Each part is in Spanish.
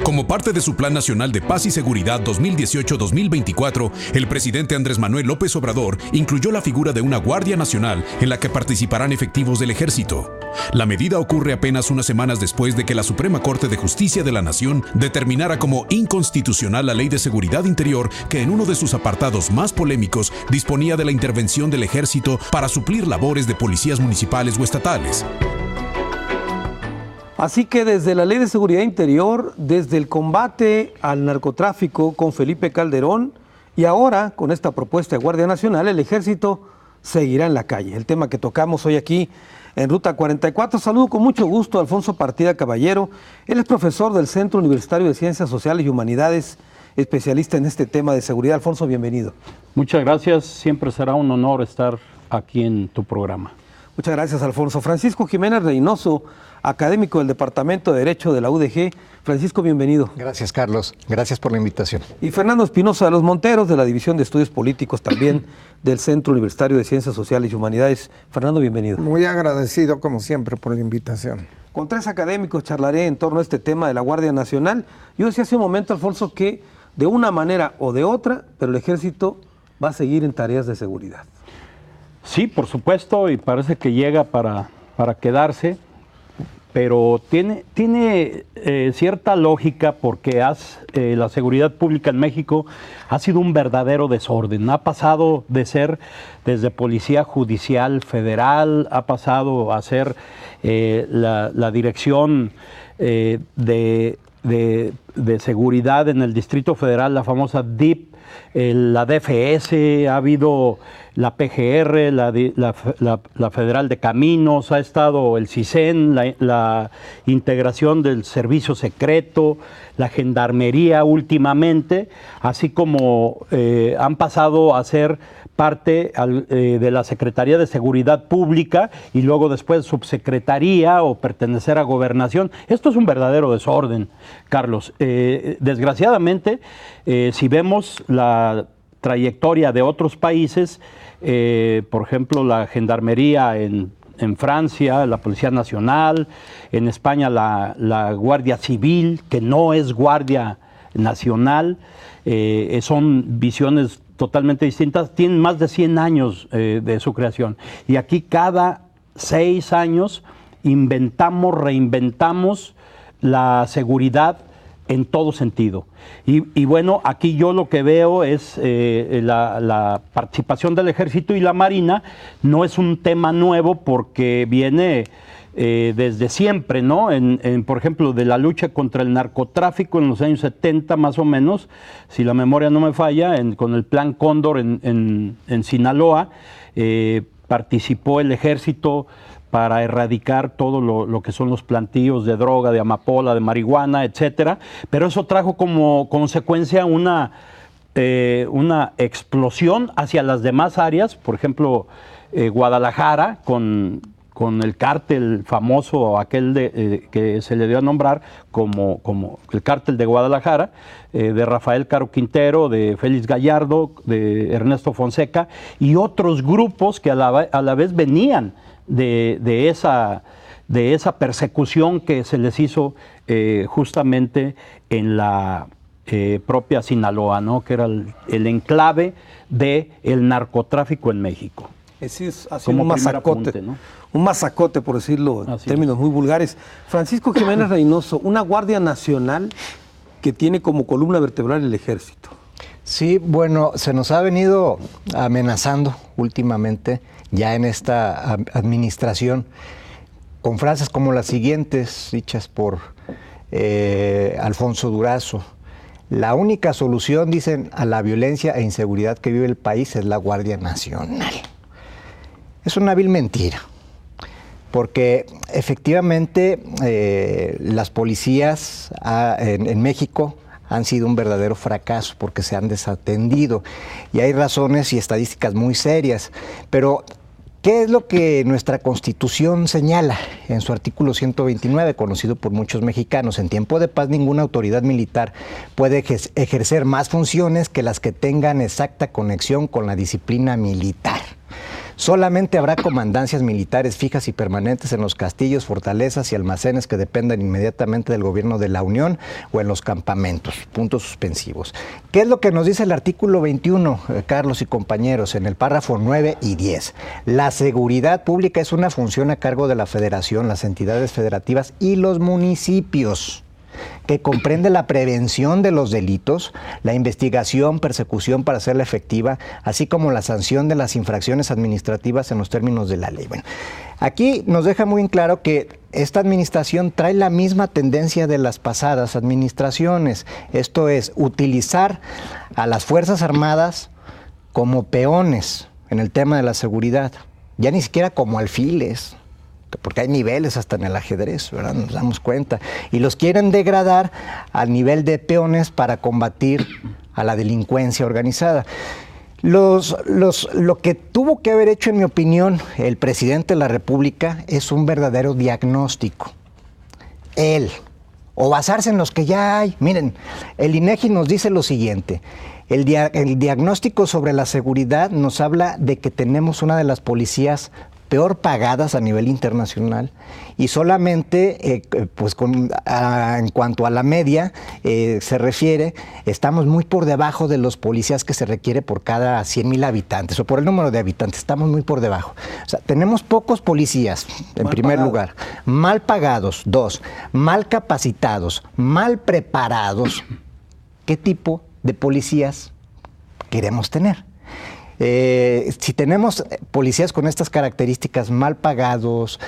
Como parte de su Plan Nacional de Paz y Seguridad 2018-2024, el presidente Andrés Manuel López Obrador incluyó la figura de una Guardia Nacional en la que participarán efectivos del Ejército. La medida ocurre apenas unas semanas después de que la Suprema Corte de Justicia de la Nación determinara como inconstitucional la Ley de Seguridad Interior, que en uno de sus apartados más polémicos disponía de la intervención del Ejército para suplir labores de policías municipales o estatales. Así que desde la Ley de Seguridad Interior, desde el combate al narcotráfico con Felipe Calderón y ahora con esta propuesta de Guardia Nacional, el Ejército seguirá en la calle. El tema que tocamos hoy aquí en Ruta 44. Saludo con mucho gusto a Alfonso Partida Caballero. Él es profesor del Centro Universitario de Ciencias Sociales y Humanidades, especialista en este tema de seguridad. Alfonso, bienvenido. Muchas gracias. Siempre será un honor estar aquí en tu programa. Muchas gracias, Alfonso. Francisco Jiménez Reynoso, académico del Departamento de Derecho de la UDG. Francisco, bienvenido. Gracias, Carlos. Gracias por la invitación. Y Fernando Espinosa de los Monteros, de la División de Estudios Políticos, también del Centro Universitario de Ciencias Sociales y Humanidades. Fernando, bienvenido. Muy agradecido, como siempre, por la invitación. Con tres académicos charlaré en torno a este tema de la Guardia Nacional. Yo decía hace un momento, Alfonso, que de una manera o de otra, pero el Ejército va a seguir en tareas de seguridad. Sí, por supuesto, y parece que llega para quedarse, pero tiene cierta lógica porque la seguridad pública en México ha sido un verdadero desorden. Ha pasado de ser desde Policía Judicial Federal, ha pasado a ser la Dirección de Seguridad en el Distrito Federal, la famosa DIP, la DFS, ha habido la PGR, la Federal de Caminos, ha estado el CISEN, la integración del Servicio Secreto, la Gendarmería últimamente, así como han pasado a ser parte de la Secretaría de Seguridad Pública y luego después subsecretaría o pertenecer a Gobernación. Esto es un verdadero desorden, Carlos. Desgraciadamente, si vemos la trayectoria de otros países, por ejemplo, la Gendarmería en Francia, la Policía Nacional, en España la Guardia Civil, que no es Guardia Nacional, son visiones totalmente distintas, tienen más de 100 años de su creación. Y aquí cada 6 años reinventamos la seguridad en todo sentido. Y bueno, aquí yo lo que veo es la participación del Ejército y la Marina. No es un tema nuevo porque viene desde siempre, ¿no? Por ejemplo, de la lucha contra el narcotráfico en los años 70 más o menos, si la memoria no me falla, con el Plan Cóndor en Sinaloa, participó el Ejército para erradicar todo lo que son los plantíos de droga, de amapola, de marihuana, etcétera. Pero eso trajo como consecuencia una explosión hacia las demás áreas, por ejemplo, Guadalajara, con el cártel famoso, aquel que se le dio a nombrar como el cártel de Guadalajara, de Rafael Caro Quintero, de Félix Gallardo, de Ernesto Fonseca, y otros grupos que a la vez venían de esa persecución que se les hizo justamente en la propia Sinaloa, ¿no? Que era el enclave del narcotráfico en México. Es así un masacote, apunte, ¿no? Un masacote, por decirlo en términos muy vulgares. Francisco Jiménez Reynoso, una Guardia Nacional que tiene como columna vertebral el Ejército. Sí, bueno, se nos ha venido amenazando últimamente, ya en esta administración, con frases como las siguientes, dichas por Alfonso Durazo. La única solución, dicen, a la violencia e inseguridad que vive el país es la Guardia Nacional. Es una vil mentira, porque efectivamente las policías en México han sido un verdadero fracaso porque se han desatendido y hay razones y estadísticas muy serias. Pero, ¿qué es lo que nuestra Constitución señala en su artículo 129, conocido por muchos mexicanos? En tiempo de paz, ninguna autoridad militar puede ejercer más funciones que las que tengan exacta conexión con la disciplina militar. Solamente habrá comandancias militares fijas y permanentes en los castillos, fortalezas y almacenes que dependan inmediatamente del gobierno de la Unión o en los campamentos. Puntos suspensivos. ¿Qué es lo que nos dice el artículo 21, Carlos y compañeros, en el párrafo 9 y 10? La seguridad pública es una función a cargo de la Federación, las entidades federativas y los municipios, que comprende la prevención de los delitos, la investigación, persecución para hacerla efectiva, así como la sanción de las infracciones administrativas en los términos de la ley. Bueno, aquí nos deja muy en claro que esta administración trae la misma tendencia de las pasadas administraciones, esto es, utilizar a las Fuerzas Armadas como peones en el tema de la seguridad, ya ni siquiera como alfiles, porque hay niveles hasta en el ajedrez, ¿verdad? Nos damos cuenta. Y los quieren degradar al nivel de peones para combatir a la delincuencia organizada. Lo que tuvo que haber hecho, en mi opinión, el presidente de la República es un verdadero diagnóstico. Él, o basarse en los que ya hay. Miren, el INEGI nos dice lo siguiente. El diagnóstico sobre la seguridad nos habla de que tenemos una de las policías peor pagadas a nivel internacional y solamente en cuanto a la media se refiere, estamos muy por debajo de los policías que se requiere por cada 100,000 habitantes o por el número de habitantes, estamos muy por debajo. O sea, tenemos pocos policías, en primer lugar, mal pagados, 2, mal capacitados, mal preparados. ¿Qué tipo de policías queremos tener? Si tenemos policías con estas características, mal pagados,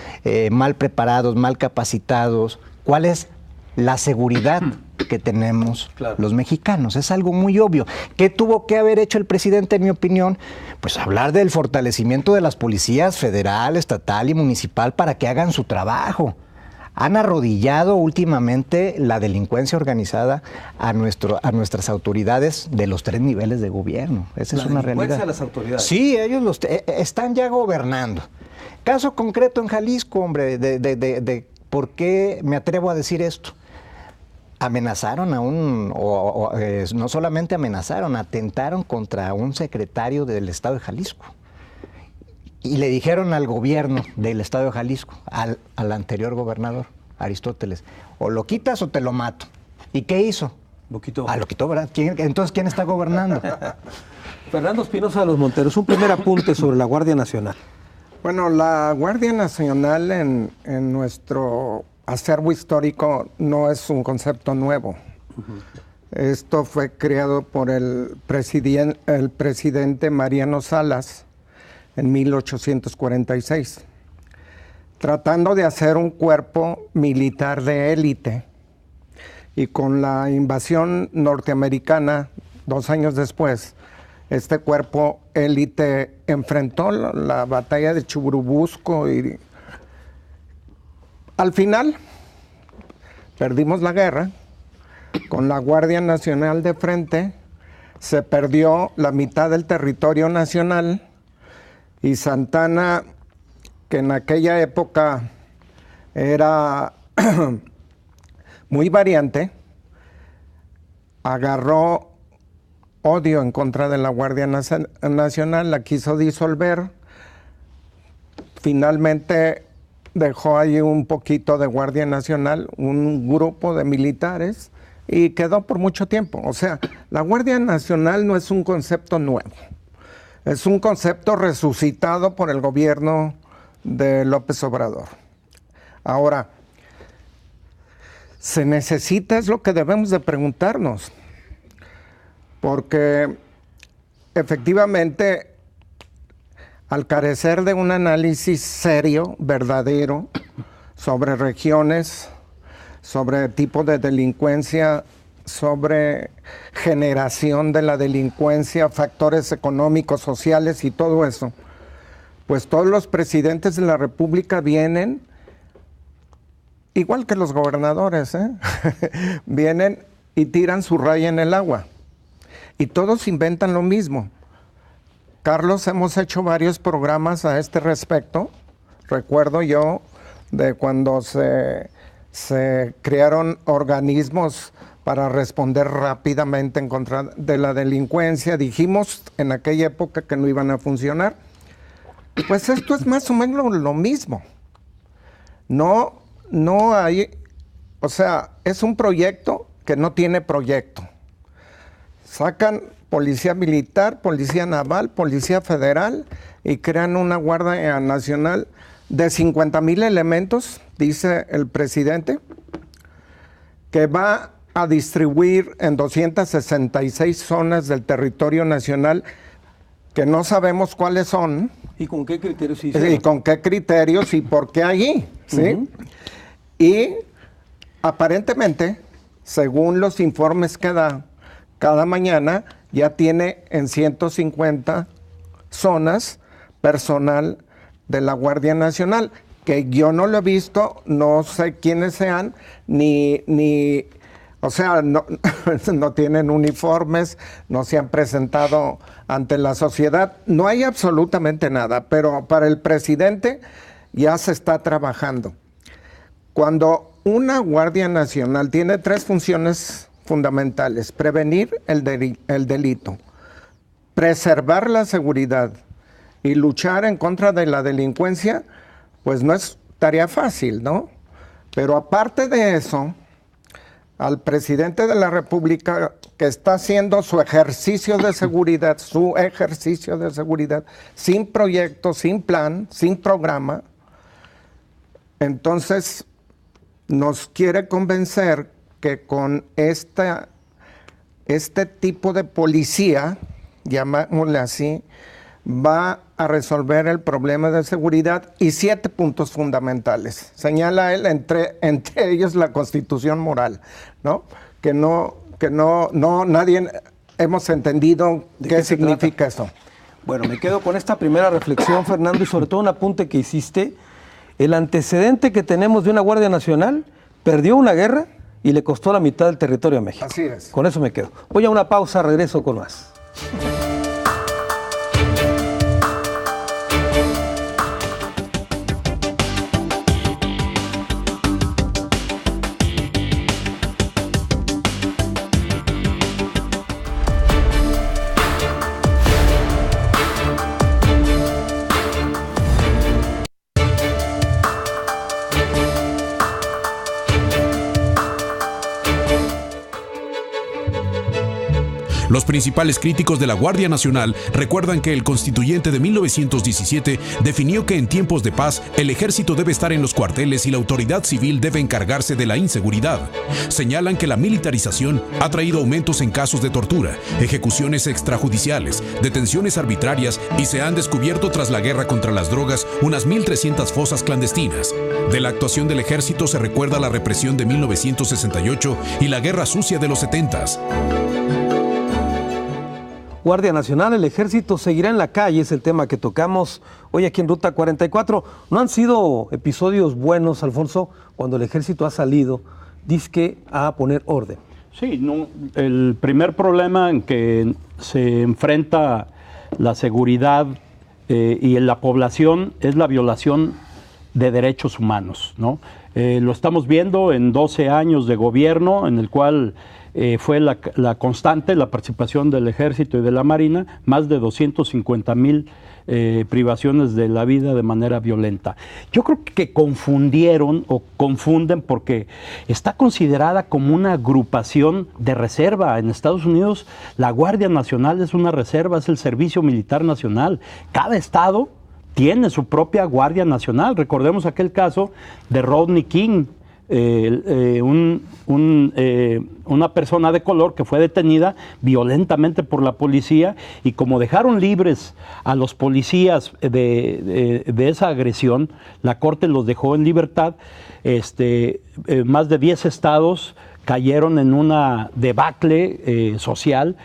mal preparados, mal capacitados, ¿cuál es la seguridad que tenemos los mexicanos? Es algo muy obvio. ¿Qué tuvo que haber hecho el presidente, en mi opinión? Pues hablar del fortalecimiento de las policías federal, estatal y municipal para que hagan su trabajo. Han arrodillado últimamente la delincuencia organizada a nuestras autoridades de los 3 niveles de gobierno. Esa es una realidad. ¿La delincuencia de las autoridades? Sí, ellos están ya gobernando. Caso concreto en Jalisco, hombre, de por qué me atrevo a decir esto. Amenazaron no solamente amenazaron, atentaron contra un secretario del estado de Jalisco. Y le dijeron al gobierno del estado de Jalisco, al anterior gobernador, Aristóteles, o lo quitas o te lo mato. ¿Y qué hizo? Lo quitó. Lo quitó, ¿verdad? Entonces, ¿quién está gobernando? Fernando Espinosa de los Monteros, un primer apunte sobre la Guardia Nacional. Bueno, la Guardia Nacional en nuestro acervo histórico no es un concepto nuevo. Esto fue creado por el presidente Mariano Salas en 1846, tratando de hacer un cuerpo militar de élite. Y con la invasión norteamericana, 2 años después, este cuerpo élite enfrentó la batalla de Churubusco y al final perdimos la guerra. Con la Guardia Nacional de frente, se perdió la mitad del territorio nacional. Y Santana, que en aquella época era muy variante, agarró odio en contra de la Guardia Nacional, la quiso disolver, finalmente dejó ahí un poquito de Guardia Nacional, un grupo de militares, y quedó por mucho tiempo. O sea, la Guardia Nacional no es un concepto nuevo. Es un concepto resucitado por el gobierno de López Obrador. Ahora, se necesita, es lo que debemos de preguntarnos, porque efectivamente, al carecer de un análisis serio, verdadero, sobre regiones, sobre tipo de delincuencia, sobre generación de la delincuencia, factores económicos, sociales y todo eso, pues todos los presidentes de la República vienen, igual que los gobernadores, vienen y tiran su raya en el agua. Y todos inventan lo mismo. Carlos, hemos hecho varios programas a este respecto. Recuerdo yo de cuando se crearon organismos para responder rápidamente en contra de la delincuencia. Dijimos en aquella época que no iban a funcionar. Pues esto es más o menos lo mismo. No hay, o sea, es un proyecto que no tiene proyecto. Sacan policía militar, policía naval, policía federal y crean una Guardia Nacional de 50,000 elementos, dice el presidente, que va a distribuir en 266 zonas del territorio nacional que no sabemos cuáles son. ¿Y con qué criterios se hicieron? Y con qué criterios y por qué allí, ¿sí? Y aparentemente, según los informes que da cada mañana, ya tiene en 150 zonas personal de la Guardia Nacional, que yo no lo he visto, no sé quiénes sean, o sea, no tienen uniformes, no se han presentado ante la sociedad, no hay absolutamente nada, pero para el presidente ya se está trabajando. Cuando una Guardia Nacional tiene 3 funciones fundamentales: prevenir el delito, preservar la seguridad y luchar en contra de la delincuencia, pues no es tarea fácil, ¿no? Pero aparte de eso, al presidente de la República, que está haciendo su ejercicio de seguridad, sin proyecto, sin plan, sin programa, entonces nos quiere convencer que con este tipo de policía, llamémosle así, va a resolver el problema de seguridad y 7 puntos fundamentales. Señala él, entre ellos la Constitución moral, ¿no? Que nadie hemos entendido qué significa eso. Bueno, me quedo con esta primera reflexión, Fernando, y sobre todo un apunte que hiciste. El antecedente que tenemos de una Guardia Nacional: perdió una guerra y le costó la mitad del territorio a México. Así es. Con eso me quedo. Voy a una pausa, regreso con más. Los principales críticos de la Guardia Nacional recuerdan que el constituyente de 1917 definió que en tiempos de paz el ejército debe estar en los cuarteles y la autoridad civil debe encargarse de la inseguridad. Señalan que la militarización ha traído aumentos en casos de tortura, ejecuciones extrajudiciales, detenciones arbitrarias y se han descubierto tras la guerra contra las drogas unas 1,300 fosas clandestinas. De la actuación del ejército se recuerda la represión de 1968 y la guerra sucia de los 70s. Guardia Nacional, el ejército seguirá en la calle, es el tema que tocamos hoy aquí en Ruta 44. No han sido episodios buenos, Alfonso, cuando el ejército ha salido, dizque a poner orden. Sí, no, el primer problema en que se enfrenta la seguridad y en la población es la violación de derechos humanos, ¿no? Lo estamos viendo en 12 años de gobierno, en el cual fue la constante la participación del Ejército y de la Marina, más de 250,000 privaciones de la vida de manera violenta. Yo creo que confundieron o confunden porque está considerada como una agrupación de reserva. En Estados Unidos la Guardia Nacional es una reserva, es el Servicio Militar Nacional. Cada estado tiene su propia Guardia Nacional. Recordemos aquel caso de Rodney King, una persona de color que fue detenida violentamente por la policía, y como dejaron libres a los policías de esa agresión, la Corte los dejó en libertad. Más de 10 estados cayeron en una debacle social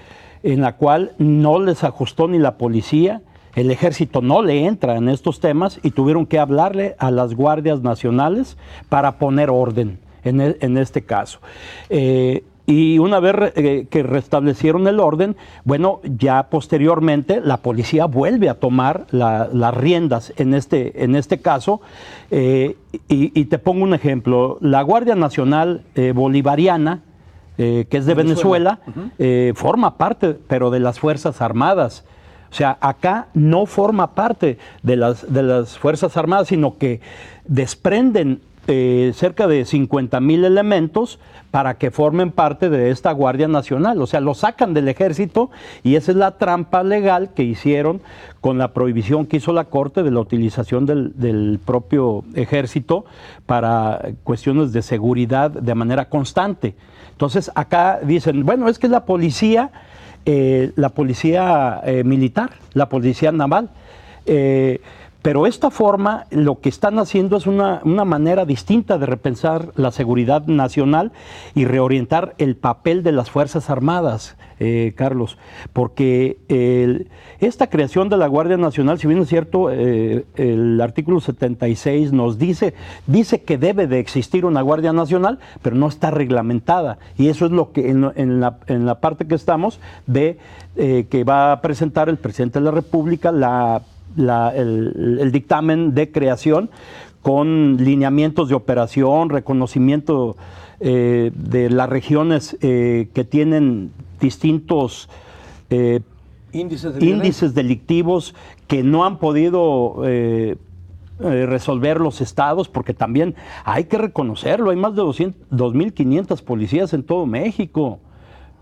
en la cual no les ajustó ni la policía. El ejército no le entra en estos temas y tuvieron que hablarle a las guardias nacionales para poner orden en este caso. Y una vez que restablecieron el orden, bueno, ya posteriormente la policía vuelve a tomar las riendas en este caso. Y te pongo un ejemplo. La Guardia Nacional Bolivariana, que es de Venezuela, forma parte, pero de las Fuerzas Armadas. O sea, acá no forma parte de las Fuerzas Armadas, sino que desprenden cerca de 50,000 elementos para que formen parte de esta Guardia Nacional. O sea, lo sacan del ejército y esa es la trampa legal que hicieron con la prohibición que hizo la Corte de la utilización del propio ejército para cuestiones de seguridad de manera constante. Entonces, acá dicen, bueno, es que la policía militar, la policía naval. Pero esta forma, lo que están haciendo es una manera distinta de repensar la seguridad nacional y reorientar el papel de las Fuerzas Armadas, Carlos, porque esta creación de la Guardia Nacional, si bien es cierto, el artículo 76 nos dice que debe de existir una Guardia Nacional, pero no está reglamentada. Y eso es lo que en la parte que estamos de que va a presentar el presidente de la República, el dictamen de creación con lineamientos de operación, reconocimiento de las regiones que tienen distintos índices delictivos que no han podido resolver los estados, porque también hay que reconocerlo, hay más de 2,500 policías en todo México,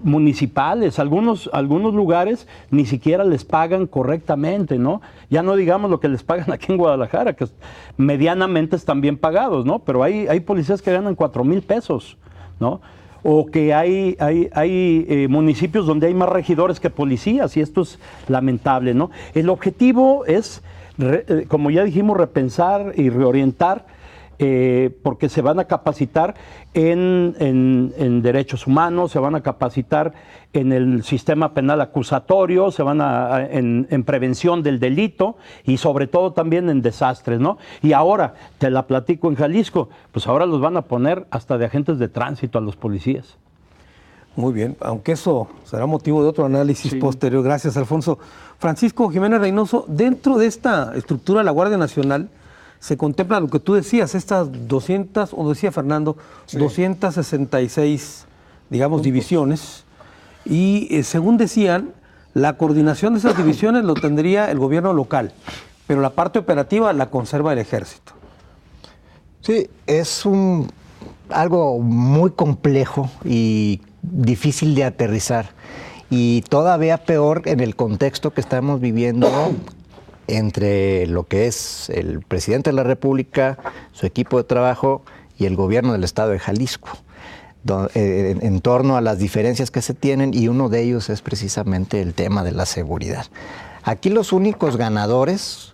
municipales, algunos lugares ni siquiera les pagan correctamente, ¿no? Ya no digamos lo que les pagan aquí en Guadalajara, que medianamente están bien pagados, ¿no? Pero hay policías que ganan 4,000 pesos, ¿no? O que hay municipios donde hay más regidores que policías, y esto es lamentable, ¿no? El objetivo es, como ya dijimos, repensar y reorientar, porque se van a capacitar en derechos humanos, se van a capacitar en el sistema penal acusatorio, se van en prevención del delito y sobre todo también en desastres, ¿no? Y ahora, te la platico en Jalisco, pues ahora los van a poner hasta de agentes de tránsito a los policías. Muy bien, aunque eso será motivo de otro análisis posterior. Gracias, Alfonso. Francisco Jiménez Reynoso, dentro de esta estructura de la Guardia Nacional, se contempla lo que tú decías, estas 200, o decía Fernando, 266, digamos, divisiones, y según decían, la coordinación de esas divisiones lo tendría el gobierno local, pero la parte operativa la conserva el ejército. Sí, es algo muy complejo y difícil de aterrizar, y todavía peor en el contexto que estamos viviendo entre lo que es el presidente de la República, su equipo de trabajo y el gobierno del estado de Jalisco, en torno a las diferencias que se tienen, y uno de ellos es precisamente el tema de la seguridad. Aquí los únicos ganadores,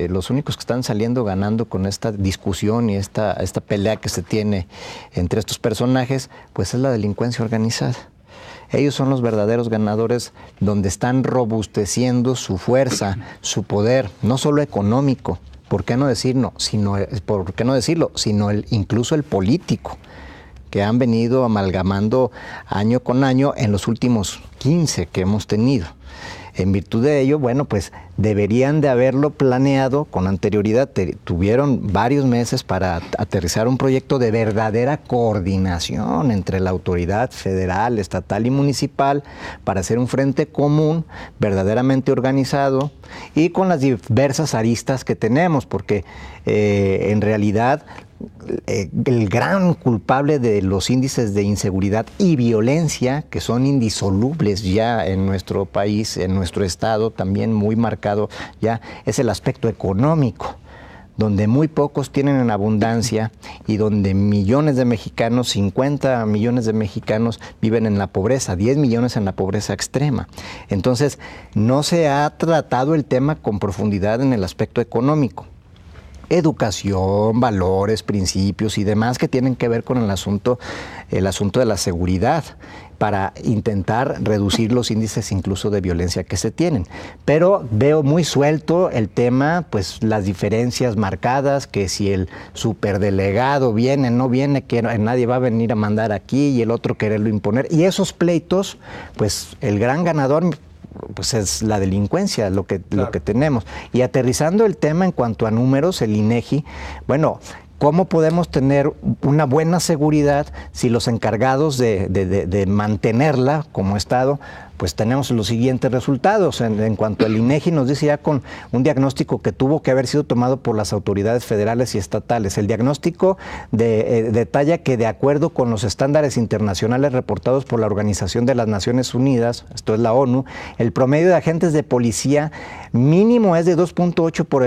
los únicos que están saliendo ganando con esta discusión y esta pelea que se tiene entre estos personajes, pues es la delincuencia organizada. Ellos son los verdaderos ganadores, donde están robusteciendo su fuerza, su poder, no solo económico, ¿por qué no decirlo? Sino incluso el político, que han venido amalgamando año con año en los últimos 15 que hemos tenido. En virtud de ello, bueno, pues deberían de haberlo planeado con anterioridad. Tuvieron varios meses para aterrizar un proyecto de verdadera coordinación entre la autoridad federal, estatal y municipal para hacer un frente común verdaderamente organizado y con las diversas aristas que tenemos, porque en realidad el gran culpable de los índices de inseguridad y violencia, que son indisolubles ya en nuestro país, en nuestro estado, también muy marcado ya, es el aspecto económico, donde muy pocos tienen en abundancia y donde millones de mexicanos, 50 millones de mexicanos viven en la pobreza, 10 millones en la pobreza extrema. Entonces, no se ha tratado el tema con profundidad en el aspecto económico. Educación, valores, principios y demás que tienen que ver con el asunto de la seguridad, para intentar reducir los índices incluso de violencia que se tienen. Pero veo muy suelto el tema, pues las diferencias marcadas, que si el superdelegado viene, no viene, que nadie va a venir a mandar aquí, y el otro quererlo imponer. Y esos pleitos, pues el gran ganador pues es la delincuencia, lo que tenemos. Y aterrizando el tema en cuanto a números, el INEGI, bueno, ¿cómo podemos tener una buena seguridad si los encargados de mantenerla como Estado pues tenemos los siguientes resultados. En cuanto al INEGI nos dice ya con un diagnóstico que tuvo que haber sido tomado por las autoridades federales y estatales. El diagnóstico detalla que de acuerdo con los estándares internacionales reportados por la Organización de las Naciones Unidas, esto es la ONU, el promedio de agentes de policía mínimo es de 2.8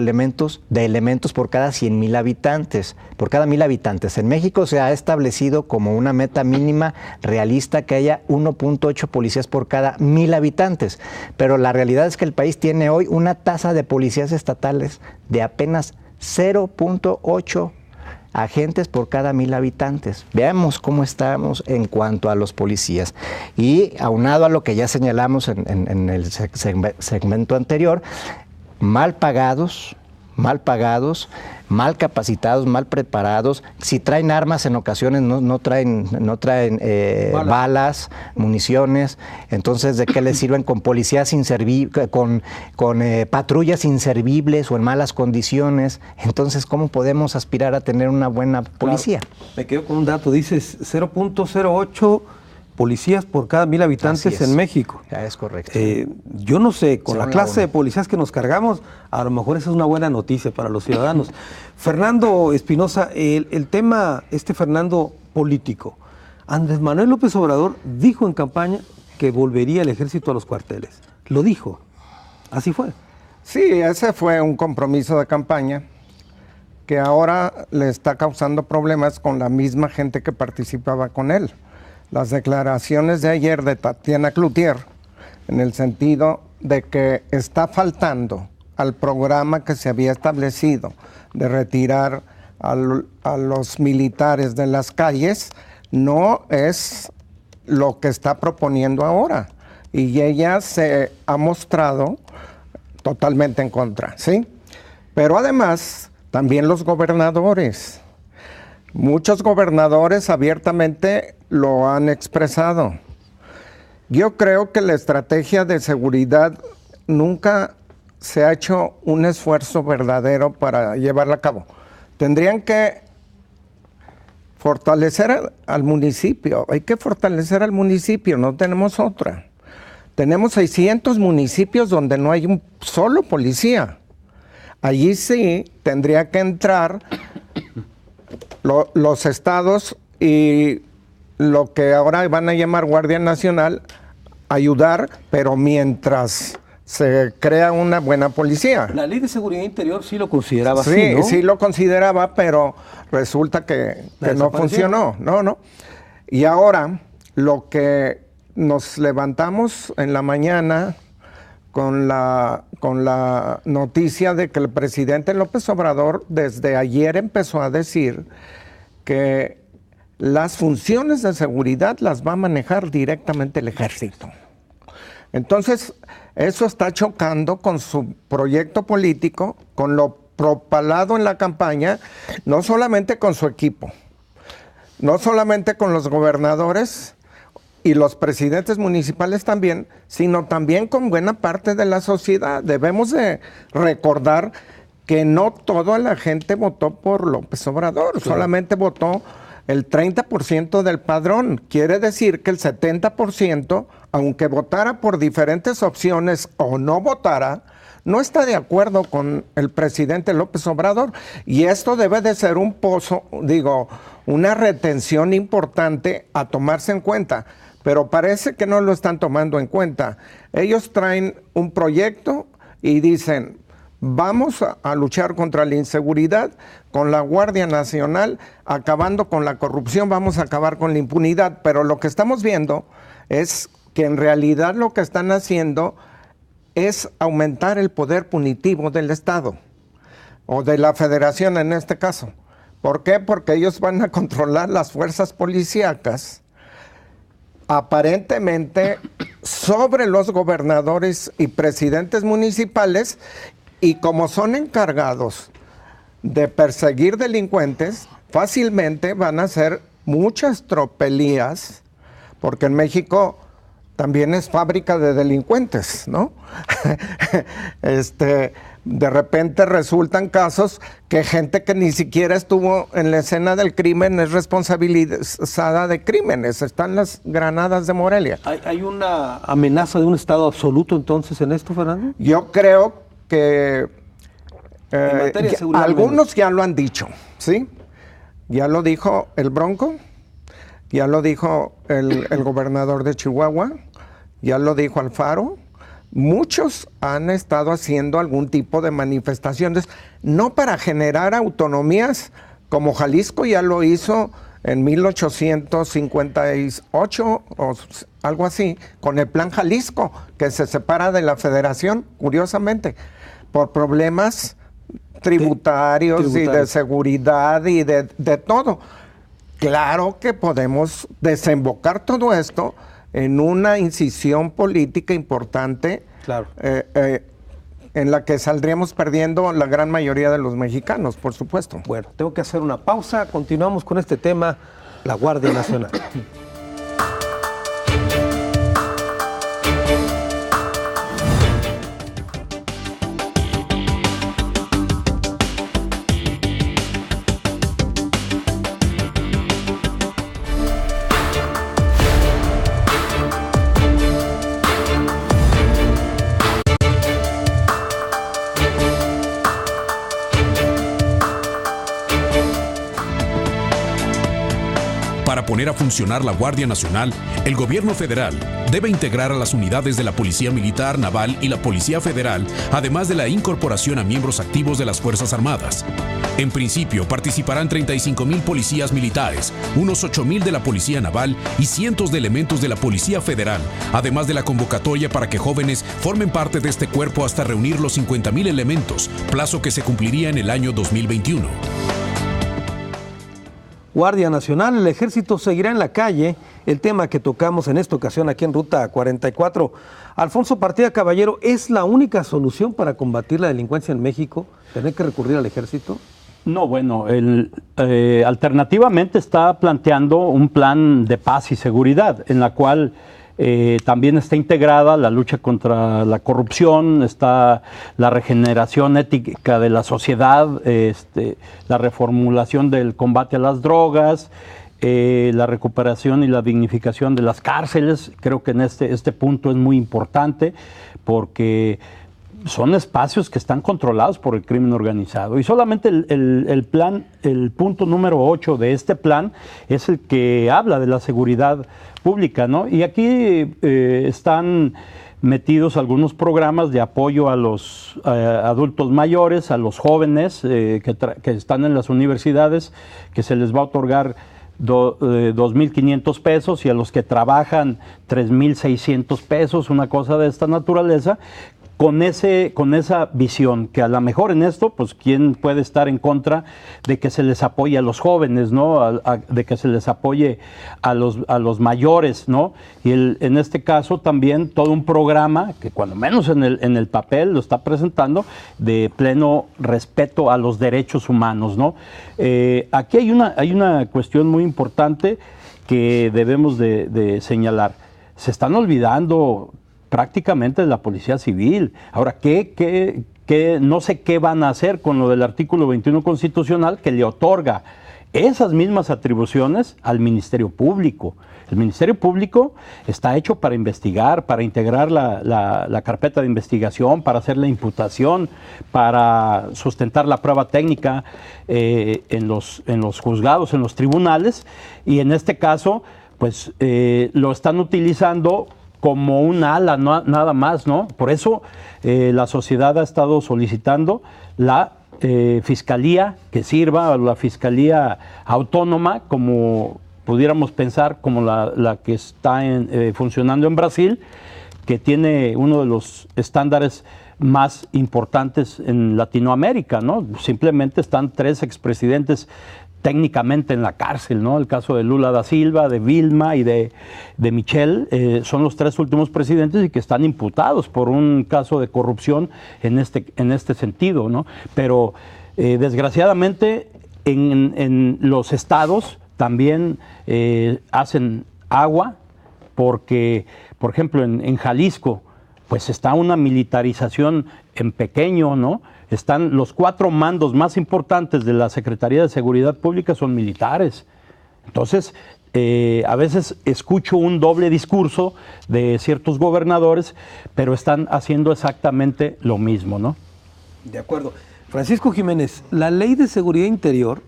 elementos por cada 100,000 habitantes, por cada 1,000 habitantes. En México se ha establecido como una meta mínima realista que haya 1.8 policías por cada 1,000 habitantes, pero la realidad es que el país tiene hoy una tasa de policías estatales de apenas 0.8 agentes por cada 1,000 habitantes. Veamos cómo estamos en cuanto a los policías. Y aunado a lo que ya señalamos en el segmento anterior, mal pagados, mal capacitados, mal preparados. Si traen armas, en ocasiones no traen balas, municiones. Entonces, ¿de qué les sirven con policías con patrullas inservibles o en malas condiciones? Entonces, ¿cómo podemos aspirar a tener una buena policía? Claro. Me quedo con un dato, dices 0.08 policías por cada 1,000 habitantes en México. Ya es correcto. Yo no sé, con la clase de policías que nos cargamos, a lo mejor esa es una buena noticia para los ciudadanos. Fernando Espinosa, el tema, Fernando, político. Andrés Manuel López Obrador dijo en campaña que volvería el ejército a los cuarteles. Lo dijo. Así fue. Sí, ese fue un compromiso de campaña que ahora le está causando problemas con la misma gente que participaba con él. Las declaraciones de ayer de Tatiana Cloutier, en el sentido de que está faltando al programa que se había establecido de retirar a los militares de las calles, no es lo que está proponiendo ahora. Y ella se ha mostrado totalmente en contra, ¿sí? Pero además, también los gobernadores. Muchos gobernadores abiertamente lo han expresado. Yo creo que la estrategia de seguridad nunca se ha hecho un esfuerzo verdadero para llevarla a cabo. Tendrían que fortalecer al municipio. Hay que fortalecer al municipio, no tenemos otra. Tenemos 600 municipios donde no hay un solo policía. Allí sí tendría que entrar los estados y lo que ahora van a llamar Guardia Nacional, ayudar, pero mientras se crea una buena policía. La Ley de Seguridad Interior sí lo consideraba así, sí, ¿no? Sí lo consideraba, pero resulta que no funcionó. No. Y ahora, lo que nos levantamos en la mañana con la noticia de que el presidente López Obrador desde ayer empezó a decir que las funciones de seguridad las va a manejar directamente el ejército. Entonces, eso está chocando con su proyecto político, con lo propalado en la campaña, no solamente con su equipo, no solamente con los gobernadores y los presidentes municipales también, sino también con buena parte de la sociedad. Debemos de recordar que no toda la gente votó por López Obrador, solamente votó el 30% del padrón. Quiere decir que el 70%, aunque votara por diferentes opciones o no votara, no está de acuerdo con el presidente López Obrador. Y esto debe de ser una retención importante a tomarse en cuenta. Pero parece que no lo están tomando en cuenta. Ellos traen un proyecto y dicen, vamos a luchar contra la inseguridad con la Guardia Nacional, acabando con la corrupción, vamos a acabar con la impunidad. Pero lo que estamos viendo es que en realidad lo que están haciendo es aumentar el poder punitivo del Estado, o de la Federación en este caso. ¿Por qué? Porque ellos van a controlar las fuerzas policíacas, aparentemente sobre los gobernadores y presidentes municipales, y como son encargados de perseguir delincuentes, fácilmente van a hacer muchas tropelías, porque en México también es fábrica de delincuentes, ¿no? de repente resultan casos que gente que ni siquiera estuvo en la escena del crimen es responsabilizada de crímenes. Están las granadas de Morelia. ¿Hay una amenaza de un Estado absoluto entonces en esto, Fernando? Yo creo que En materia de seguridad, algunos ya lo han dicho, ¿sí? Ya lo dijo el Bronco, ya lo dijo el gobernador de Chihuahua, ya lo dijo Alfaro. Muchos han estado haciendo algún tipo de manifestaciones, no para generar autonomías, como Jalisco ya lo hizo en 1858 o algo así, con el Plan Jalisco, que se separa de la Federación, curiosamente, por problemas tributarios y de seguridad y de todo. Claro que podemos desembocar todo esto en una incisión política importante, Claro. En la que saldríamos perdiendo la gran mayoría de los mexicanos, por supuesto. Bueno, tengo que hacer una pausa. Continuamos con este tema, la Guardia Nacional. Para poner a funcionar la Guardia Nacional, el gobierno federal debe integrar a las unidades de la Policía Militar, Naval y la Policía Federal, además de la incorporación a miembros activos de las Fuerzas Armadas. En principio, participarán 35,000 policías militares, unos 8,000 de la Policía Naval y cientos de elementos de la Policía Federal, además de la convocatoria para que jóvenes formen parte de este cuerpo hasta reunir los 50,000 elementos, plazo que se cumpliría en el año 2021. Guardia Nacional, el Ejército seguirá en la calle, el tema que tocamos en esta ocasión aquí en Ruta 44. Alfonso Partida Caballero, ¿es la única solución para combatir la delincuencia en México, tener que recurrir al Ejército? No, bueno, alternativamente está planteando un plan de paz y seguridad, en la cual también está integrada la lucha contra la corrupción, está la regeneración ética de la sociedad, la reformulación del combate a las drogas, la recuperación y la dignificación de las cárceles. Creo que en este punto es muy importante porque son espacios que están controlados por el crimen organizado. Y solamente el plan, el punto número 8 de este plan es el que habla de la seguridad pública, ¿no? Y aquí están metidos algunos programas de apoyo a los adultos mayores, a los jóvenes que están en las universidades, que se les va a otorgar 2,500 pesos, y a los que trabajan 3,600 pesos, una cosa de esta naturaleza, con esa visión, que a lo mejor en esto, pues, ¿quién puede estar en contra de que se les apoye a los jóvenes, ¿no? De que se les apoye a los mayores, ¿no? Y en este caso también todo un programa que cuando menos en el papel lo está presentando, de pleno respeto a los derechos humanos, ¿no? Aquí hay una cuestión muy importante que debemos de señalar. Se están olvidando prácticamente de la Policía Civil. Ahora, no sé qué van a hacer con lo del artículo 21 constitucional que le otorga esas mismas atribuciones al Ministerio Público. El Ministerio Público está hecho para investigar, para integrar la carpeta de investigación, para hacer la imputación, para sustentar la prueba técnica en los juzgados, en los tribunales, y en este caso, pues lo están utilizando como un ala, nada más, ¿no? Por eso la sociedad ha estado solicitando la fiscalía que sirva, la fiscalía autónoma, como pudiéramos pensar, como la que está funcionando en Brasil, que tiene uno de los estándares más importantes en Latinoamérica, ¿no? Simplemente están 3 expresidentes técnicamente en la cárcel, ¿no? El caso de Lula da Silva, de Vilma y de Michel, son los 3 últimos presidentes y que están imputados por un caso de corrupción en este sentido, ¿no? Pero desgraciadamente en los estados también hacen agua porque, por ejemplo, en Jalisco, pues está una militarización en pequeño, ¿no? Están los 4 mandos más importantes de la Secretaría de Seguridad Pública son militares. Entonces, a veces escucho un doble discurso de ciertos gobernadores, pero están haciendo exactamente lo mismo, ¿no? De acuerdo. Francisco Jiménez, la Ley de Seguridad Interior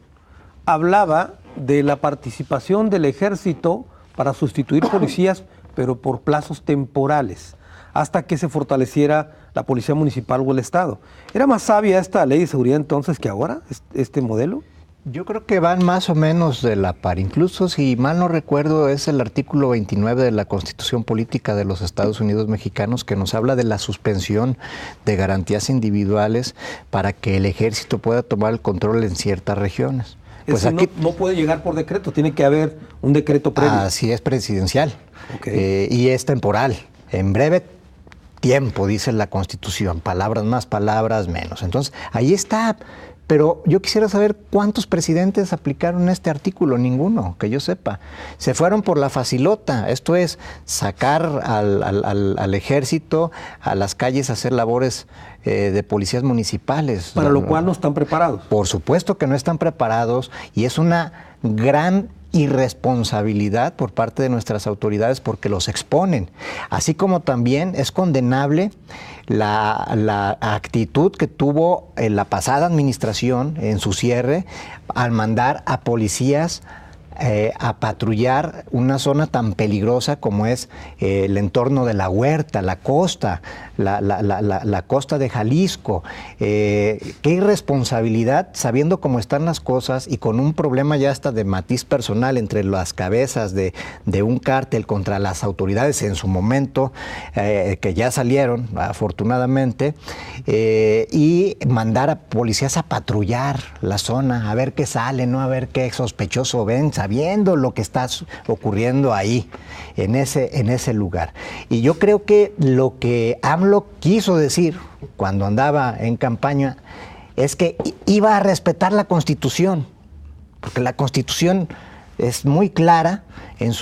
hablaba de la participación del Ejército para sustituir policías, pero por plazos temporales, hasta que se fortaleciera la Policía Municipal o el Estado. ¿Era más sabia esta Ley de Seguridad entonces que ahora, este modelo? Yo creo que van más o menos de la par. Incluso, si mal no recuerdo, es el artículo 29 de la Constitución Política de los Estados Unidos Mexicanos que nos habla de la suspensión de garantías individuales para que el Ejército pueda tomar el control en ciertas regiones. Pues Eso aquí no puede llegar por decreto, tiene que haber un decreto previo. Así es, presidencial. Okay. Y es temporal. En breve tiempo, dice la Constitución. Palabras más, palabras menos. Entonces, ahí está. Pero yo quisiera saber cuántos presidentes aplicaron este artículo. Ninguno, que yo sepa. Se fueron por la facilota. Esto es, sacar al ejército a las calles a hacer labores de policías municipales. Para lo cual no están preparados. Por supuesto que no están preparados, y es una gran irresponsabilidad por parte de nuestras autoridades porque los exponen. Así como también es condenable la actitud que tuvo en la pasada administración en su cierre al mandar a policías a patrullar una zona tan peligrosa como es el entorno de la Huerta, la costa, la costa de Jalisco. Qué irresponsabilidad, sabiendo cómo están las cosas y con un problema ya hasta de matiz personal entre las cabezas de un cártel contra las autoridades en su momento, que ya salieron afortunadamente, y mandar a policías a patrullar la zona, a ver qué sale, ¿no? A ver qué sospechoso ven, sabiendo lo que está ocurriendo ahí, en ese lugar. Y yo creo que lo que AMLO quiso decir cuando andaba en campaña es que iba a respetar la Constitución, porque la Constitución es muy clara en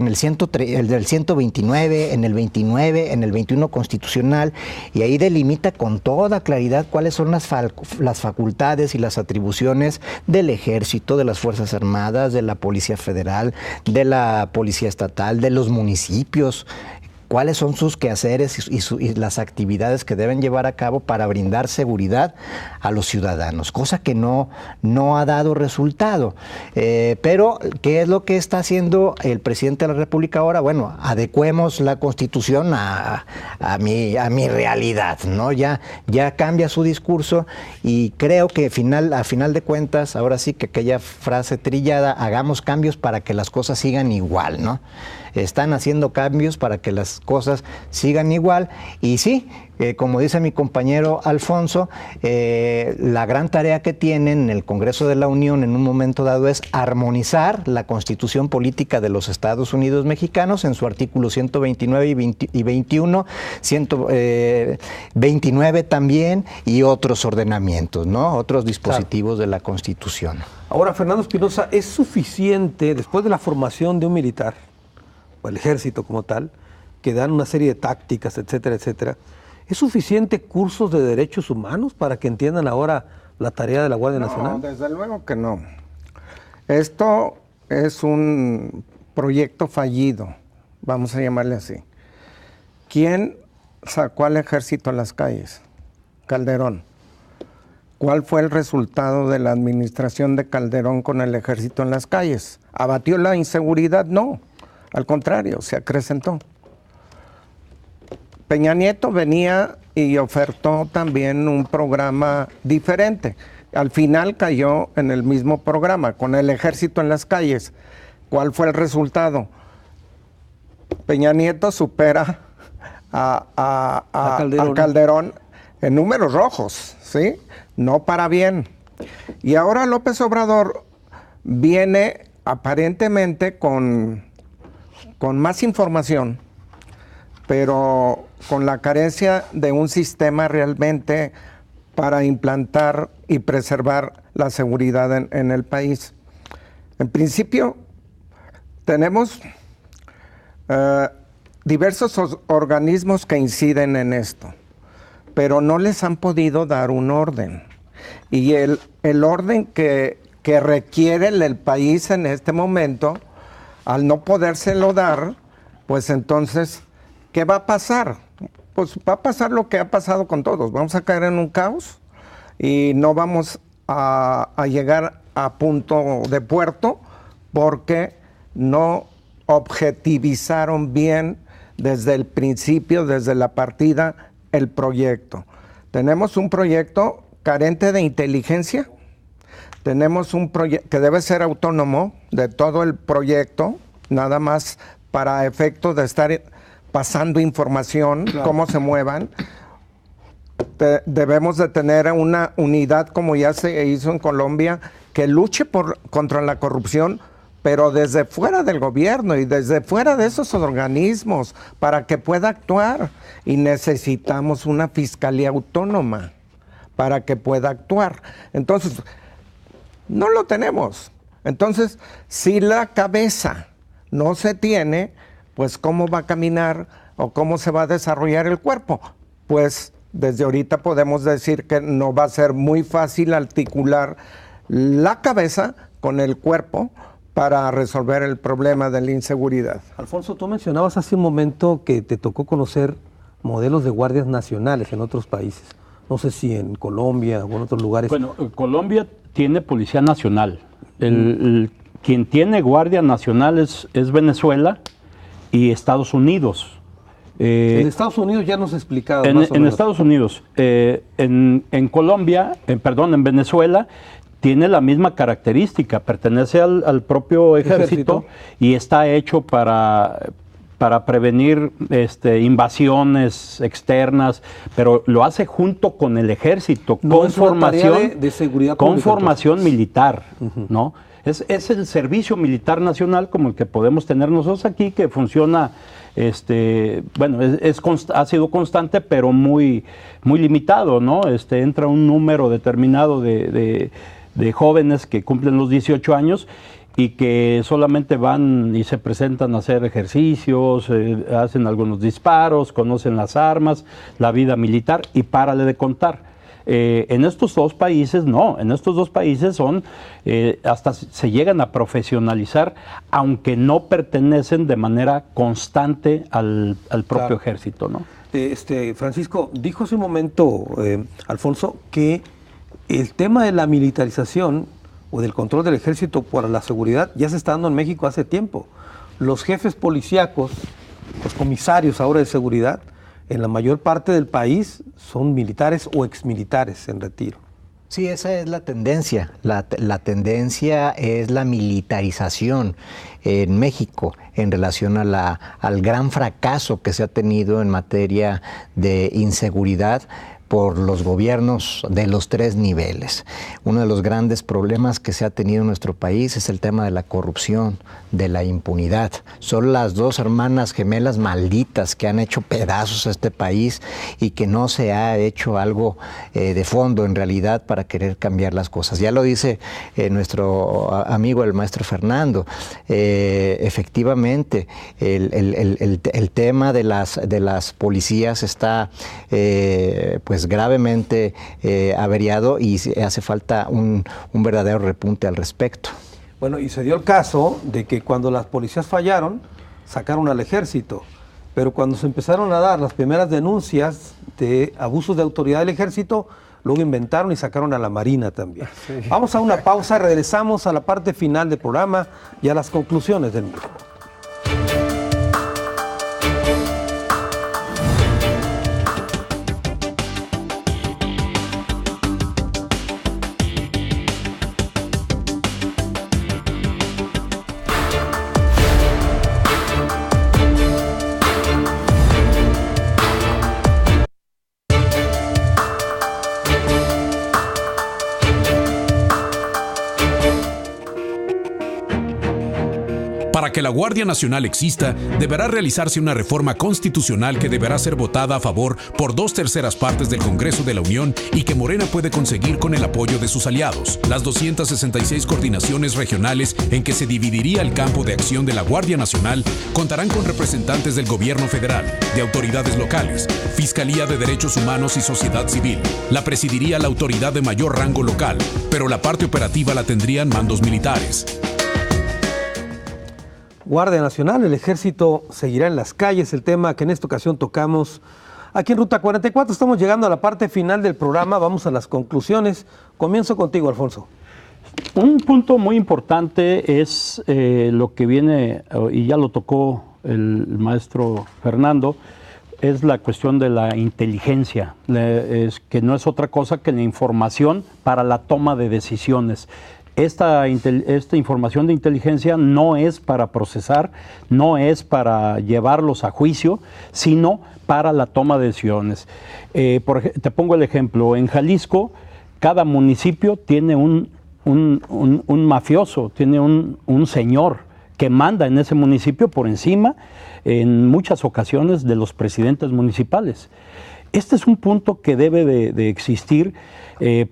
el 129, en el 29, en el 21 constitucional, y ahí delimita con toda claridad cuáles son las facultades y las atribuciones del Ejército, de las Fuerzas Armadas, de la Policía Federal, de la Policía Estatal, de los municipios, cuáles son sus quehaceres y las actividades que deben llevar a cabo para brindar seguridad a los ciudadanos, cosa que no ha dado resultado. Pero, ¿qué es lo que está haciendo el presidente de la República ahora? Bueno, adecuemos la Constitución a mi realidad, ¿no? Ya cambia su discurso, y creo que a final de cuentas, ahora sí que aquella frase trillada, hagamos cambios para que las cosas sigan igual, ¿no? Están haciendo cambios para que las cosas sigan igual, y sí, como dice mi compañero Alfonso, la gran tarea que tienen en el Congreso de la Unión en un momento dado es armonizar la Constitución Política de los Estados Unidos Mexicanos en su artículo 129 y 21, 129 también, y otros ordenamientos, ¿no? Otros dispositivos de la Constitución. Ahora, Fernando Espinosa, ¿es suficiente, después de la formación de un militar, o el ejército como tal, que dan una serie de tácticas, etcétera, etcétera, ¿es suficiente cursos de derechos humanos para que entiendan ahora la tarea de la Guardia Nacional? No, desde luego que no. Esto es un proyecto fallido, vamos a llamarle así. ¿Quién sacó al ejército a las calles? Calderón. ¿Cuál fue el resultado de la administración de Calderón con el ejército en las calles? ¿Abatió la inseguridad? No. Al contrario, se acrecentó. Peña Nieto venía y ofertó también un programa diferente. Al final cayó en el mismo programa, con el ejército en las calles. ¿Cuál fue el resultado? Peña Nieto supera a Calderón en números rojos, ¿sí? No para bien. Y ahora López Obrador viene aparentemente con más información, pero con la carencia de un sistema realmente para implantar y preservar la seguridad en el país. En principio, tenemos diversos organismos que inciden en esto, pero no les han podido dar un orden. Y el orden que requiere el país en este momento, al no podérselo dar, pues entonces, ¿qué va a pasar? Pues va a pasar lo que ha pasado con todos. Vamos a caer en un caos y no vamos a llegar a punto de puerto porque no objetivizaron bien desde el principio, desde la partida, el proyecto. Tenemos un proyecto carente de inteligencia, tenemos un proyecto que debe ser autónomo de todo el proyecto, nada más para efectos de estar pasando información, claro, cómo se muevan. Debemos de tener una unidad, como ya se hizo en Colombia, que luche contra la corrupción, pero desde fuera del gobierno y desde fuera de esos organismos, para que pueda actuar. Y necesitamos una fiscalía autónoma para que pueda actuar. Entonces, no lo tenemos. Entonces, si la cabeza no se tiene, pues ¿cómo va a caminar o cómo se va a desarrollar el cuerpo? Pues desde ahorita podemos decir que no va a ser muy fácil articular la cabeza con el cuerpo para resolver el problema de la inseguridad. Alfonso, tú mencionabas hace un momento que te tocó conocer modelos de guardias nacionales en otros países. No sé si en Colombia o en otros lugares. Bueno, Colombia tiene Policía Nacional. Quien tiene Guardia Nacional es Venezuela y Estados Unidos. En Estados Unidos ya nos explicaba. En Estados Unidos. En Colombia, en Venezuela, tiene la misma característica, pertenece al propio ejército y está hecho para prevenir invasiones externas, pero lo hace junto con el ejército, con formación de seguridad con pública, formación militar, ¿no? Es el servicio militar nacional como el que podemos tener nosotros aquí, que funciona, ha sido constante, pero muy, muy limitado, ¿no? Entra un número determinado de jóvenes que cumplen los 18 años y que solamente van y se presentan a hacer ejercicios, hacen algunos disparos, conocen las armas, la vida militar y párale de contar. En estos dos países no, en estos dos países hasta se llegan a profesionalizar, aunque no pertenecen de manera constante al propio ejército, ¿no? Francisco, dijo hace un momento, Alfonso, que el tema de la militarización o del control del ejército para la seguridad ya se está dando en México hace tiempo. Los jefes policíacos, los comisarios ahora de seguridad, en la mayor parte del país son militares o exmilitares en retiro. Sí, esa es la tendencia. La tendencia es la militarización en México en relación al gran fracaso que se ha tenido en materia de inseguridad por los gobiernos de los tres niveles. Uno de los grandes problemas que se ha tenido en nuestro país es el tema de la corrupción, de la impunidad. Son las dos hermanas gemelas malditas que han hecho pedazos a este país y que no se ha hecho algo de fondo en realidad para querer cambiar las cosas. Ya lo dice nuestro amigo el maestro Fernando. Efectivamente, el tema de las policías está pues gravemente averiado y hace falta un verdadero repunte al respecto. Bueno, y se dio el caso de que cuando las policías fallaron, sacaron al ejército, pero cuando se empezaron a dar las primeras denuncias de abusos de autoridad del ejército, luego inventaron y sacaron a la Marina también. Sí. Vamos a una pausa, regresamos a la parte final del programa y a las conclusiones del mismo. Para Para que la Guardia Nacional exista, deberá realizarse una reforma constitucional que deberá ser votada a favor por 2/3 partes del Congreso de la Unión y que Morena puede conseguir con el apoyo de sus aliados. Las 266 coordinaciones regionales en que se dividiría el campo de acción de la Guardia Nacional contarán con representantes del gobierno federal, de autoridades locales, Fiscalía de Derechos Humanos y Sociedad Civil. La presidiría la autoridad de mayor rango local, pero la parte operativa la tendrían mandos militares. Guardia Nacional, el Ejército seguirá en las calles, el tema que en esta ocasión tocamos aquí en Ruta 44. Estamos llegando a la parte final del programa, vamos a las conclusiones. Comienzo contigo, Alfonso. Un punto muy importante es lo que viene, y ya lo tocó el maestro Fernando, es la cuestión de la inteligencia, que no es otra cosa que la información para la toma de decisiones. Esta información de inteligencia no es para procesar, no es para llevarlos a juicio, sino para la toma de decisiones. Te pongo el ejemplo, en Jalisco cada municipio tiene un mafioso, tiene un señor que manda en ese municipio por encima, en muchas ocasiones, de los presidentes municipales. Este es un punto que debe de existir,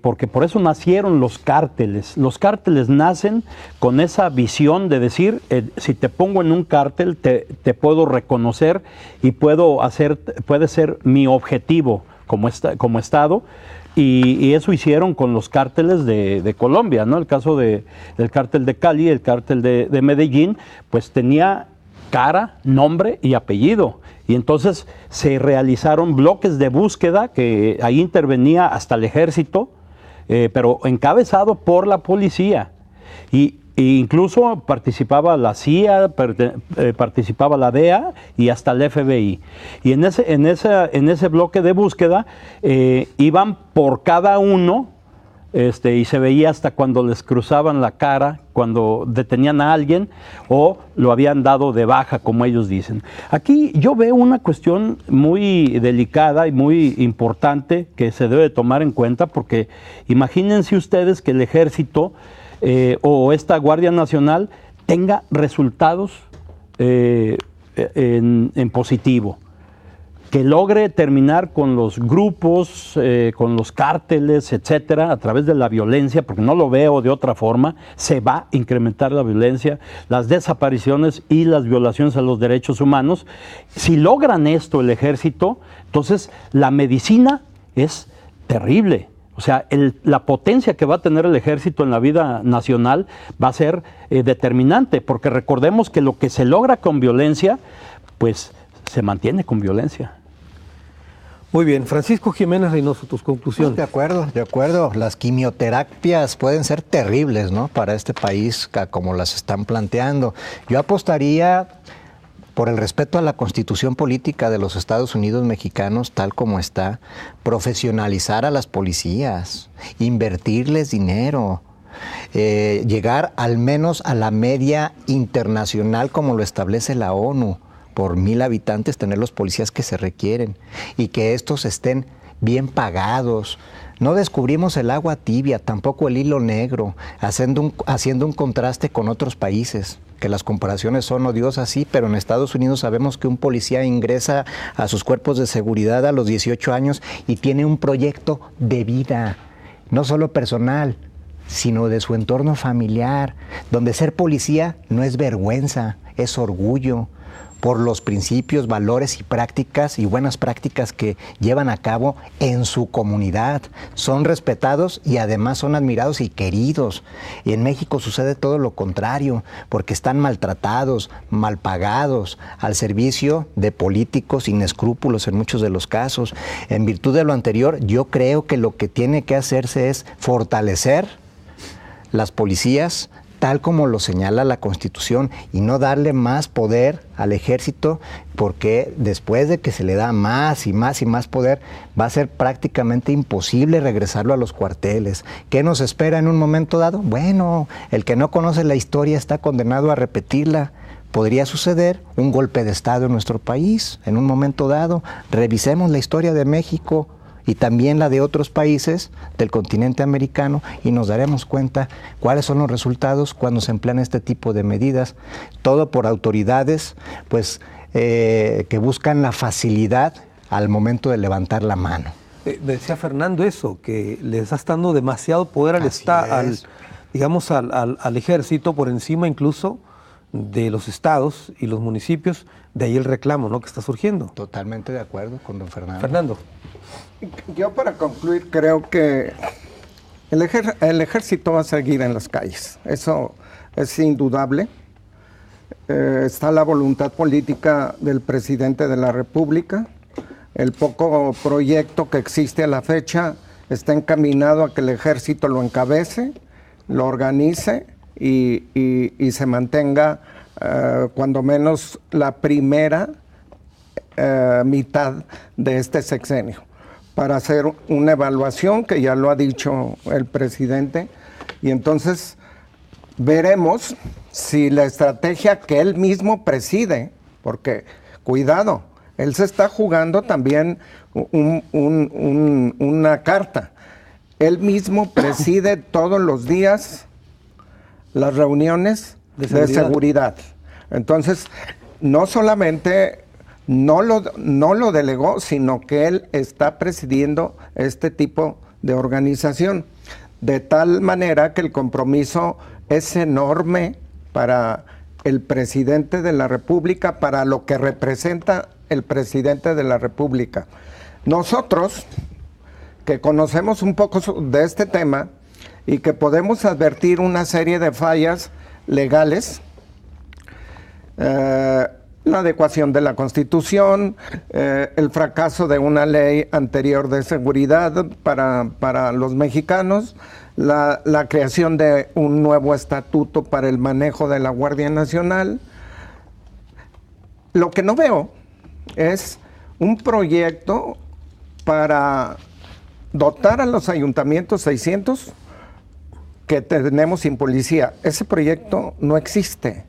porque por eso nacieron los cárteles. Los cárteles nacen con esa visión de decir, si te pongo en un cártel, te puedo reconocer y puede ser mi objetivo como Estado. Y eso hicieron con los cárteles de Colombia, ¿no? El caso del cártel de Cali, el cártel de Medellín, pues tenía cara, nombre y apellido. Y entonces se realizaron bloques de búsqueda, que ahí intervenía hasta el ejército, pero encabezado por la policía. E incluso participaba la CIA, participaba la DEA y hasta el FBI. Y en ese bloque de búsqueda iban por cada uno, y se veía hasta cuando les cruzaban la cara, cuando detenían a alguien o lo habían dado de baja, como ellos dicen. Aquí yo veo una cuestión muy delicada y muy importante que se debe tomar en cuenta, porque imagínense ustedes que el ejército o esta Guardia Nacional tenga resultados en positivo, que logre terminar con los grupos, con los cárteles, etcétera, a través de la violencia, porque no lo veo de otra forma. Se va a incrementar la violencia, las desapariciones y las violaciones a los derechos humanos. Si logran esto el ejército, entonces la medicina es terrible. O sea, la potencia que va a tener el ejército en la vida nacional va a ser determinante, porque recordemos que lo que se logra con violencia, pues se mantiene con violencia. Muy bien, Francisco Jiménez Reynoso, tus conclusiones. De acuerdo. Las quimioterapias pueden ser terribles, ¿no? Para este país, como las están planteando. Yo apostaría, por el respeto a la Constitución política de los Estados Unidos mexicanos, tal como está, profesionalizar a las policías, invertirles dinero, llegar al menos a la media internacional como lo establece la ONU. Por 1000 habitantes tener los policías que se requieren y que estos estén bien pagados. No descubrimos el agua tibia, tampoco el hilo negro, haciendo un contraste con otros países, que las comparaciones son odiosas, sí, pero en Estados Unidos sabemos que un policía ingresa a sus cuerpos de seguridad a los 18 años y tiene un proyecto de vida, no solo personal, sino de su entorno familiar, donde ser policía no es vergüenza, es orgullo, por los principios, valores y prácticas y buenas prácticas que llevan a cabo en su comunidad. Son respetados y además son admirados y queridos. Y en México sucede todo lo contrario, porque están maltratados, mal pagados, al servicio de políticos sin escrúpulos en muchos de los casos. En virtud de lo anterior, yo creo que lo que tiene que hacerse es fortalecer las policías, tal como lo señala la Constitución, y no darle más poder al ejército, porque después de que se le da más y más y más poder, va a ser prácticamente imposible regresarlo a los cuarteles. ¿Qué nos espera en un momento dado? Bueno, el que no conoce la historia está condenado a repetirla. Podría suceder un golpe de Estado en nuestro país en un momento dado. Revisemos la historia de México y también la de otros países del continente americano, y nos daremos cuenta cuáles son los resultados cuando se emplean este tipo de medidas, todo por autoridades pues que buscan la facilidad al momento de levantar la mano. Decía Fernando eso, que le está dando demasiado poder al ejército por encima incluso de los estados y los municipios, de ahí el reclamo, ¿no?, que está surgiendo. Totalmente de acuerdo con don Fernando. Fernando. Yo, para concluir, creo que el ejército va a seguir en las calles. Eso es indudable. Está la voluntad política del presidente de la República. El poco proyecto que existe a la fecha está encaminado a que el ejército lo encabece, lo organice y se mantenga cuando menos la primera mitad de este sexenio, para hacer una evaluación, que ya lo ha dicho el presidente, y entonces veremos si la estrategia que él mismo preside, porque cuidado, él se está jugando también una carta. Él mismo preside todos los días las reuniones de seguridad. Entonces, no solamente no lo delegó, sino que él está presidiendo este tipo de organización. De tal manera que el compromiso es enorme para el presidente de la República, para lo que representa el presidente de la República. Nosotros, que conocemos un poco de este tema y que podemos advertir una serie de fallas legales, la adecuación de la Constitución, el fracaso de una ley anterior de seguridad para los mexicanos, la creación de un nuevo estatuto para el manejo de la Guardia Nacional. Lo que no veo es un proyecto para dotar a los ayuntamientos 600 que tenemos sin policía. Ese proyecto no existe.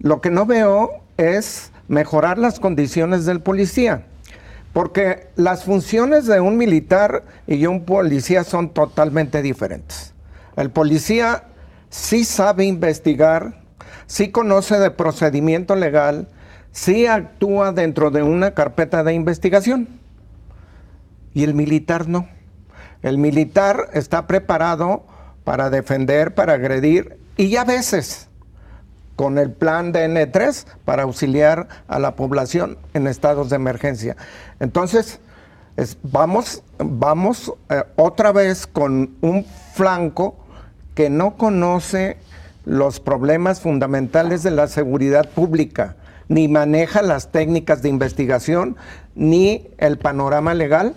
Lo que no veo es mejorar las condiciones del policía, porque las funciones de un militar y de un policía son totalmente diferentes. El policía sí sabe investigar, sí conoce de procedimiento legal, sí actúa dentro de una carpeta de investigación, y el militar no. El militar está preparado para defender, para agredir, y a veces con el plan de N3 para auxiliar a la población en estados de emergencia. Entonces, vamos otra vez con un flanco que no conoce los problemas fundamentales de la seguridad pública, ni maneja las técnicas de investigación, ni el panorama legal,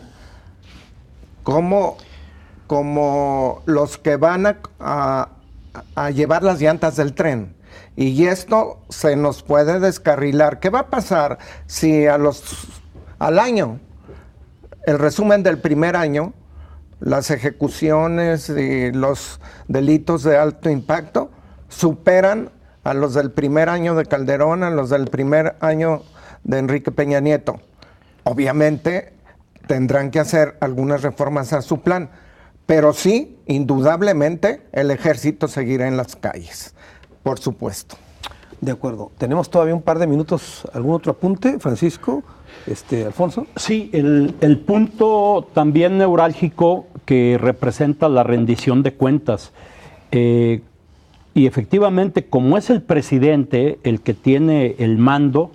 como los que van a llevar las llantas del tren. Y esto se nos puede descarrilar. ¿Qué va a pasar si al año, el resumen del primer año, las ejecuciones y los delitos de alto impacto superan a los del primer año de Calderón, a los del primer año de Enrique Peña Nieto? Obviamente tendrán que hacer algunas reformas a su plan, pero sí, indudablemente, el ejército seguirá en las calles. Por supuesto. De acuerdo. Tenemos todavía un par de minutos. ¿Algún otro apunte, Francisco? Alfonso. Sí, el punto también neurálgico que representa la rendición de cuentas. Y efectivamente, como es el presidente el que tiene el mando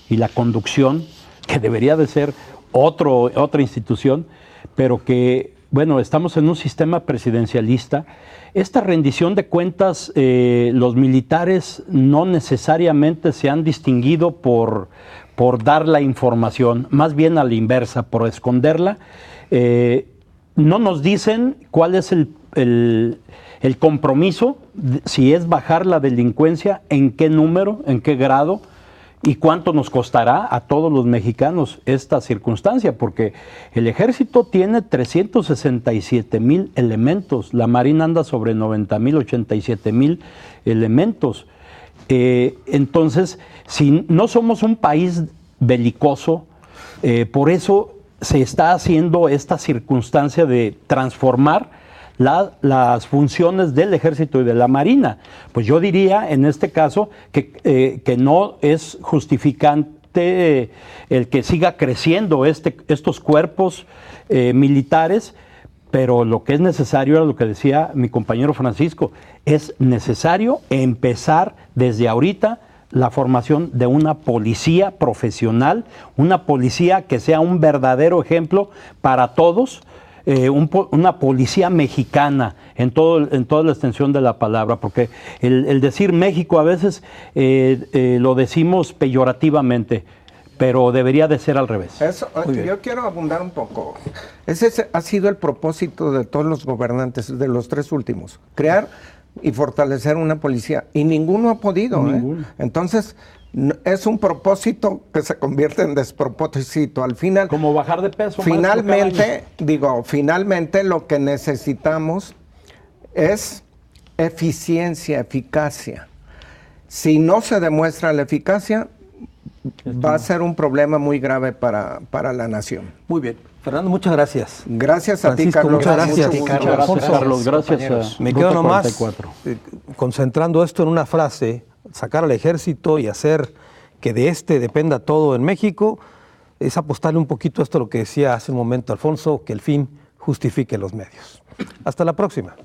y la conducción, que debería de ser otra institución, pero que, bueno, estamos en un sistema presidencialista. Esta rendición de cuentas, los militares no necesariamente se han distinguido por dar la información, más bien a la inversa, por esconderla. No nos dicen cuál es el compromiso, si es bajar la delincuencia, en qué número, en qué grado, y cuánto nos costará a todos los mexicanos esta circunstancia, porque el ejército tiene 367,000 elementos, la Marina anda sobre 90,000, 87,000 elementos. Entonces, si no somos un país belicoso, por eso se está haciendo esta circunstancia de transformar las funciones del Ejército y de la Marina. Pues yo diría en este caso que no es justificante el que siga creciendo estos cuerpos militares, pero lo que es necesario, era lo que decía mi compañero Francisco, es necesario empezar desde ahorita la formación de una policía profesional, una policía que sea un verdadero ejemplo para todos, una policía mexicana en toda la extensión de la palabra, porque el decir México a veces lo decimos peyorativamente, pero debería de ser al revés. Eso, yo quiero abundar un poco. Ese ha sido el propósito de todos los gobernantes, de los 3 últimos, crear y fortalecer una policía, y ninguno ha podido. Entonces, es un propósito que se convierte en despropósito. Al final, como bajar de peso. Finalmente lo que necesitamos es eficiencia, eficacia. Si no se demuestra la eficacia, va a ser un problema muy grave para la nación. Muy bien. Fernando, muchas gracias. Gracias Francisco, a ti, Carlos. muchas gracias. Gracias, Carlos. Gracias. Me quedo nomás concentrando esto en una frase: sacar al ejército y hacer que de dependa todo en México, es apostarle un poquito a esto, lo que decía hace un momento Alfonso, que el fin justifique los medios. Hasta la próxima.